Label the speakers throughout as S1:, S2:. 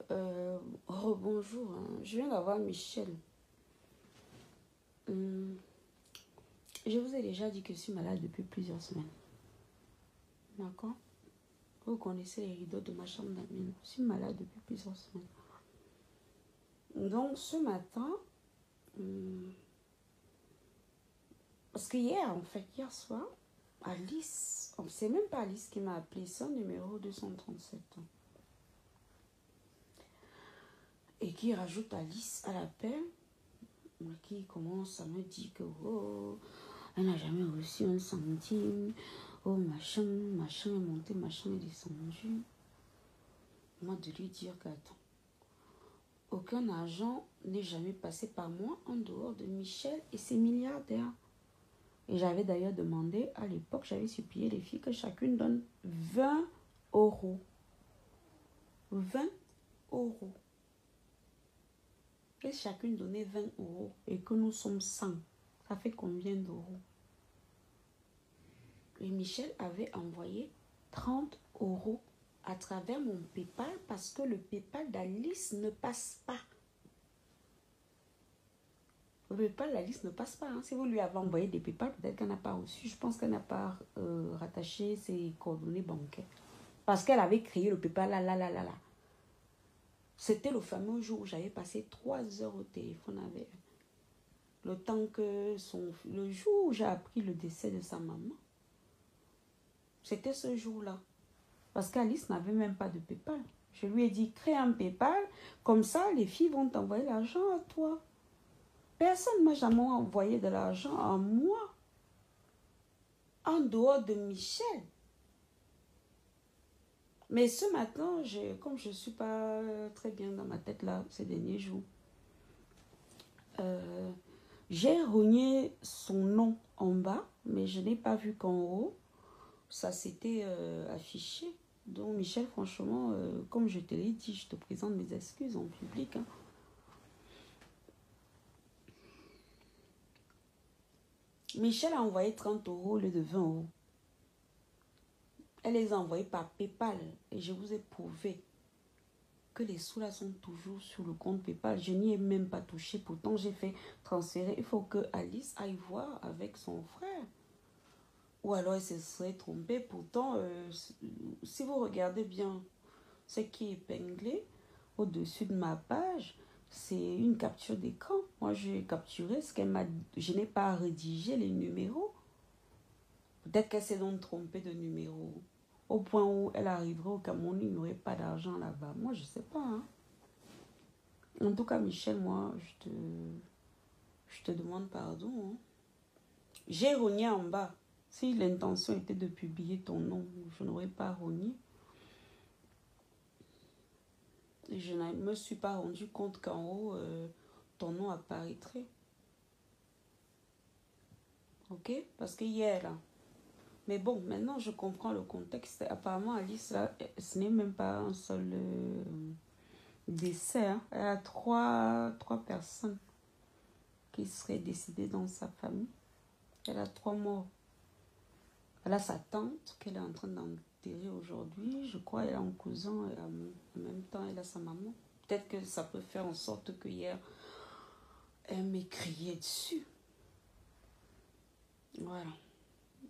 S1: Bonjour, hein. Je viens d'avoir Michel. Je vous ai déjà dit que je suis malade depuis plusieurs semaines. D'accord? Vous connaissez les rideaux de ma chambre d'amis. Je suis malade depuis plusieurs semaines. Donc, ce matin, parce que hier soir, Alice, c'est même pas Alice qui m'a appelé, c'est un numéro 237. Et qui rajoute Alice à l'appel, qui commence à me dire que elle n'a jamais reçu un centime. Oh, machin est monté, machin est descendu. Moi, de lui dire qu'attends, aucun argent n'est jamais passé par moi en dehors de Michel et ses milliardaires. Et j'avais d'ailleurs demandé, à l'époque, j'avais supplié les filles que chacune donne 20 euros. 20 euros. Et chacune donnait 20 euros. Et que nous sommes 100. Ça fait combien d'euros? Et Michel avait envoyé 30 euros à travers mon PayPal parce que le PayPal d'Alice ne passe pas. Le PayPal d'Alice ne passe pas. Hein. Si vous lui avez envoyé des PayPal, peut-être qu'elle n'a pas reçu. Je pense qu'elle n'a pas rattaché ses coordonnées bancaires. Parce qu'elle avait créé le PayPal là. C'était le fameux jour où j'avais passé 3 heures au téléphone avec elle. Le temps que le jour où j'ai appris le décès de sa maman. C'était ce jour-là. Parce qu'Alice n'avait même pas de PayPal. Je lui ai dit, crée un PayPal. Comme ça, les filles vont t'envoyer l'argent à toi. Personne ne m'a jamais envoyé de l'argent à moi. En dehors de Michel. Mais ce matin, comme je ne suis pas très bien dans ma tête là, ces derniers jours, j'ai rogné son nom en bas, mais je n'ai pas vu qu'en haut, ça s'était affiché. Donc Michel, franchement, comme je te l'ai dit, je te présente mes excuses en public. Hein. Michel a envoyé 30 euros au lieu de 20 euros. Elle les a envoyés par PayPal et je vous ai prouvé que les sous là sont toujours sur le compte PayPal. Je n'y ai même pas touché. Pourtant, j'ai fait transférer. Il faut que Alice aille voir avec son frère. Ou alors, elle se serait trompée. Pourtant, si vous regardez bien ce qui est épinglé au-dessus de ma page, c'est une capture d'écran. Moi, j'ai capturé ce qu'elle m'a dit. Je n'ai pas rédigé les numéros. Peut-être qu'elle s'est donc trompée de numéro. Au point où elle arriverait au Cameroun, il n'y aurait pas d'argent là-bas. Moi, je ne sais pas. Hein. En tout cas, Michel, moi, je te demande pardon. Hein. J'ai rogné en bas. Si l'intention était de publier ton nom, je n'aurais pas rogné. Et je ne me suis pas rendu compte qu'en haut, ton nom apparaîtrait. Ok? Parce que hier, là. Mais bon, maintenant, je comprends le contexte. Apparemment, Alice, là, ce n'est même pas un seul décès. Hein. Elle a trois personnes qui seraient décédées dans sa famille. Elle a 3 morts. Elle a sa tante qu'elle est en train d'enterrer aujourd'hui. Je crois qu'elle a un cousin et en même temps, elle a sa maman. Peut-être que ça peut faire en sorte que hier, elle m'ait crié dessus. Voilà.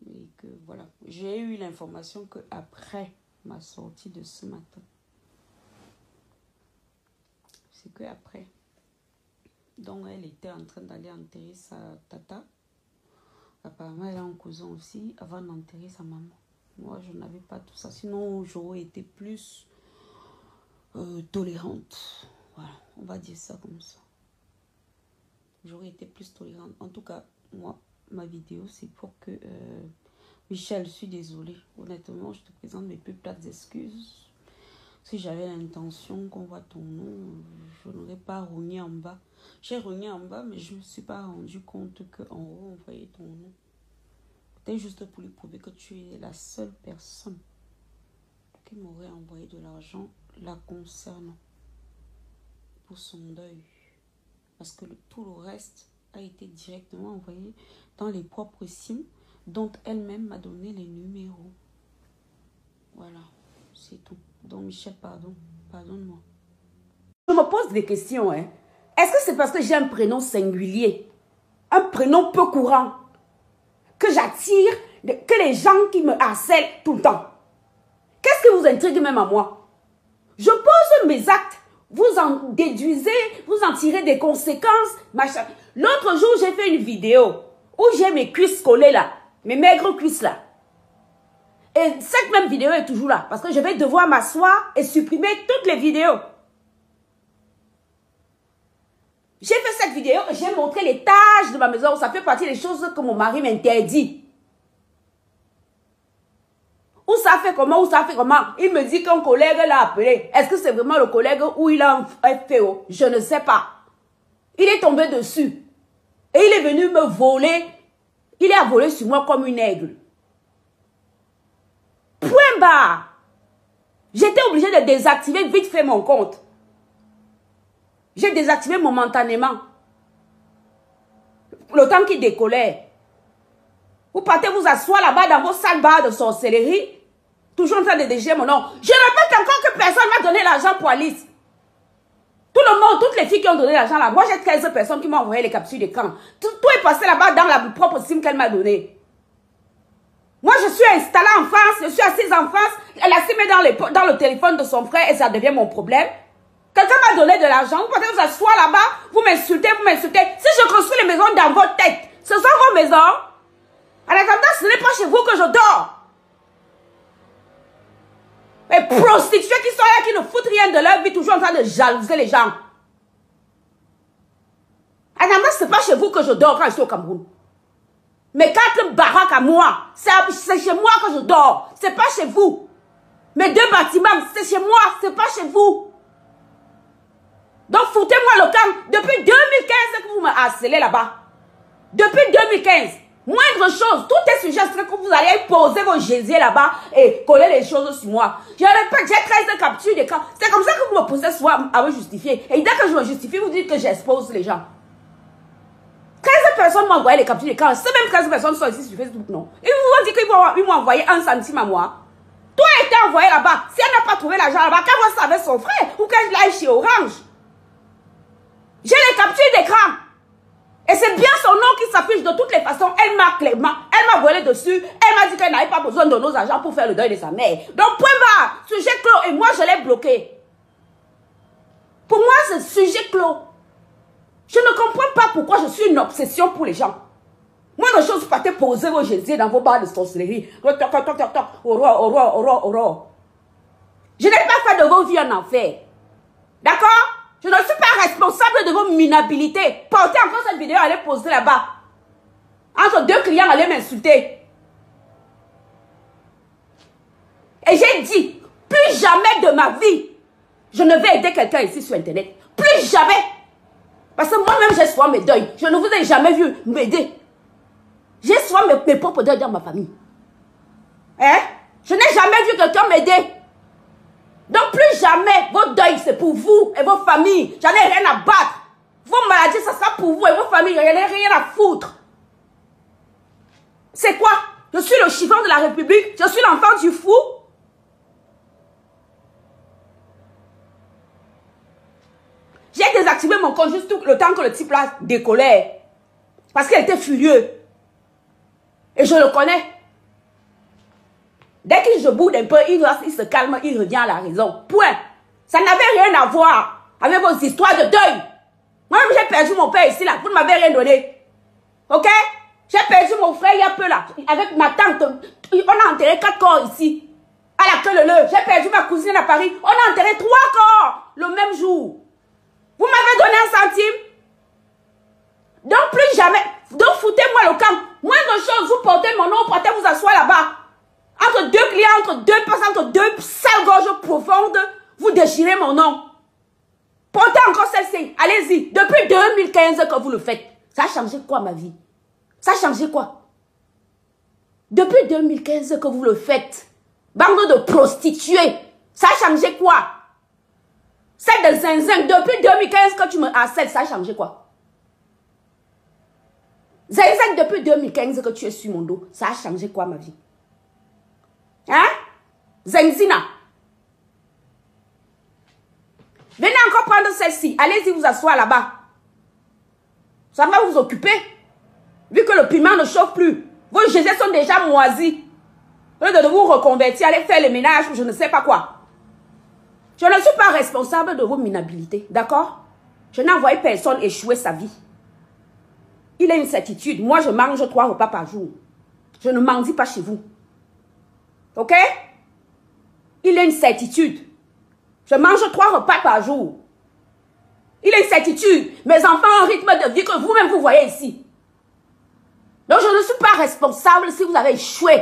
S1: Et que voilà. J'ai eu l'information qu'après ma sortie de ce matin. C'est qu'après. Donc, elle était en train d'aller enterrer sa tata. Apparemment, elle a un cousin aussi avant d'enterrer sa maman. Moi, je n'avais pas tout ça. Sinon, j'aurais été plus tolérante. Voilà, on va dire ça comme ça. J'aurais été plus tolérante. En tout cas, moi, ma vidéo, c'est pour que... Michel, je suis désolée. Honnêtement, je te présente mes plus plates excuses. Si j'avais l'intention qu'on voit ton nom, je n'aurais pas rogné en bas. J'ai rogné en bas, mais je ne me suis pas rendu compte qu'en haut, on voyait ton nom. Peut-être juste pour lui prouver que tu es la seule personne qui m'aurait envoyé de l'argent la concernant pour son deuil. Parce que tout le reste a été directement envoyé dans les propres SIM dont elle-même m'a donné les numéros. Voilà, c'est tout. Donc Michel, pardonne-moi. Je me pose des questions. Hein. Est-ce que c'est parce que j'ai un prénom singulier, un prénom peu courant, que j'attire, que les gens qui me harcèlent tout le temps? Qu'est-ce qui vous intrigue même à moi? Je pose mes actes, vous en déduisez, vous en tirez des conséquences, machin. L'autre jour, j'ai fait une vidéo où j'ai mes cuisses collées là, mes maigres cuisses là. Et cette même vidéo est toujours là, parce que je vais devoir m'asseoir et supprimer toutes les vidéos. J'ai fait cette vidéo et j'ai montré les tâches de ma maison. Ça fait partie des choses que mon mari m'interdit. Où ça fait comment, où ça fait comment? Il me dit qu'un collègue l'a appelé. Est-ce que c'est vraiment le collègue ou il a un FPO? Je ne sais pas. Il est tombé dessus. Et il est venu me voler. Il a volé sur moi comme une aigle. Point barre. J'étais obligée de désactiver vite fait mon compte. J'ai désactivé momentanément. Le temps qu'il décollait. Vous partez vous asseoir là-bas dans vos sales bars de sorcellerie. Toujours en train de déchirer mon nom. Je répète encore que personne m'a donné l'argent pour Alice. Tout le monde, toutes les filles qui ont donné l'argent là. Moi, j'ai 15 personnes qui m'ont envoyé les captures d'écran. Tout est passé là-bas dans la propre SIM qu'elle m'a donnée. Moi, je suis installée en France. Je suis assise en France. Elle a SIM dans le téléphone de son frère et ça devient mon problème. Quelqu'un m'a donné de l'argent. Vous pouvez vous asseoir là-bas. Vous m'insultez, vous m'insultez. Si je construis les maisons dans votre tête, ce sont vos maisons. En attendant, ce n'est pas chez vous que je dors. Les prostituées qui sont là, qui ne foutent rien de leur vie, toujours en train de jalouser les gens. En attendant, ce n'est pas chez vous que je dors quand je suis au Cameroun. Mes 4 baraques à moi, c'est chez moi que je dors. Ce n'est pas chez vous. Mes 2 bâtiments, c'est chez moi, ce n'est pas chez vous. Donc foutez-moi le camp. Depuis 2015 que vous me harcelez là-bas. Depuis 2015. Moindre chose, tout est sujet à ce que vous allez poser vos gésiers là-bas et coller les choses sur moi. Je répète, j'ai 13 captures d'écran. C'est comme ça que vous me posez souvent à me justifier. Et dès que je me justifie, vous dites que j'expose les gens. 13 personnes m'ont envoyé les captures d'écran. Ces mêmes 13 personnes sont ici sur Facebook, non? Ils vous ont dit qu'ils m'ont envoyé 1 centime à moi. Toi a été envoyé là-bas. Si elle n'a pas trouvé l'argent là-bas, qu'elle voit ça avec son frère ou qu'elle l'aille chez Orange. J'ai les captures d'écran. Et c'est bien son nom qui s'affiche de toutes les façons. Elle m'a clairement, elle m'a volé dessus. Elle m'a dit qu'elle n'avait pas besoin de nos argents pour faire le deuil de sa mère. Donc, point barre, sujet clos. Et moi, je l'ai bloqué. Pour moi, c'est sujet clos. Je ne comprends pas pourquoi je suis une obsession pour les gens. Moi, la chose, partez poser vos gésiers dans vos bars de sorcellerie. Aurore. Je n'ai pas fait de vos vies en enfer. D'accord? Je ne suis pas responsable de vos minabilités. Portez encore cette vidéo, allez poster là-bas. Entre 2 clients, allez m'insulter. Et j'ai dit, plus jamais de ma vie, je ne vais aider quelqu'un ici sur Internet. Plus jamais. Parce que moi-même, j'ai souvent mes deuils. Je ne vous ai jamais vu m'aider. J'ai souvent mes propres deuils dans ma famille. Hein? Je n'ai jamais vu quelqu'un m'aider. Donc plus jamais, vos deuils c'est pour vous et vos familles. J'en ai rien à battre. Vos maladies, ça sera pour vous et vos familles. J'en ai rien à foutre. C'est quoi? Je suis le chiffon de la République. Je suis l'enfant du fou. J'ai désactivé mon compte juste tout le temps que le type là décollait. Parce qu'il était furieux. Et je le connais. Dès que je boude un peu, il se calme, il revient à la raison. Point. Ça n'avait rien à voir avec vos histoires de deuil. Moi-même, j'ai perdu mon père ici, là. Vous ne m'avez rien donné. Ok? J'ai perdu mon frère il y a peu, là. Avec ma tante. On a enterré 4 corps ici. À la queue leu. J'ai perdu ma cousine à Paris. On a enterré 3 corps le même jour. Vous m'avez donné 1 centime. Donc, plus jamais. Donc, foutez-moi le camp. Moindre chose, vous portez mon nom, portez vous asseoir là-bas. Entre 2 clients, entre 2 personnes, entre 2 sales gorges profondes, vous déchirez mon nom. Portez encore celle-ci. Allez-y. Depuis 2015 que vous le faites. Ça a changé quoi ma vie? Ça a changé quoi? Depuis 2015 que vous le faites. Bande de prostituées. Ça a changé quoi? Celle de Zinzin. Depuis 2015 que tu me harcèles, ça a changé quoi? Zinzin, depuis 2015 que tu es sur mon dos, ça a changé quoi ma vie? Hein? Zenzina. Venez encore prendre celle-ci. Allez-y vous asseoir là-bas. Ça va vous occuper. Vu que le piment ne chauffe plus. Vos geysers sont déjà moisis. Au lieu de vous reconvertir, allez faire le ménage, je ne sais pas quoi. Je ne suis pas responsable de vos minabilités, d'accord? Je n'ai envoyé personne échouer sa vie. Il a une certitude. Moi, je mange 3 repas par jour. Je ne mendie pas chez vous. Ok? Il a une certitude. Je mange 3 repas par jour. Il a une certitude. Mes enfants ont un rythme de vie que vous-même vous voyez ici. Donc, je ne suis pas responsable si vous avez échoué.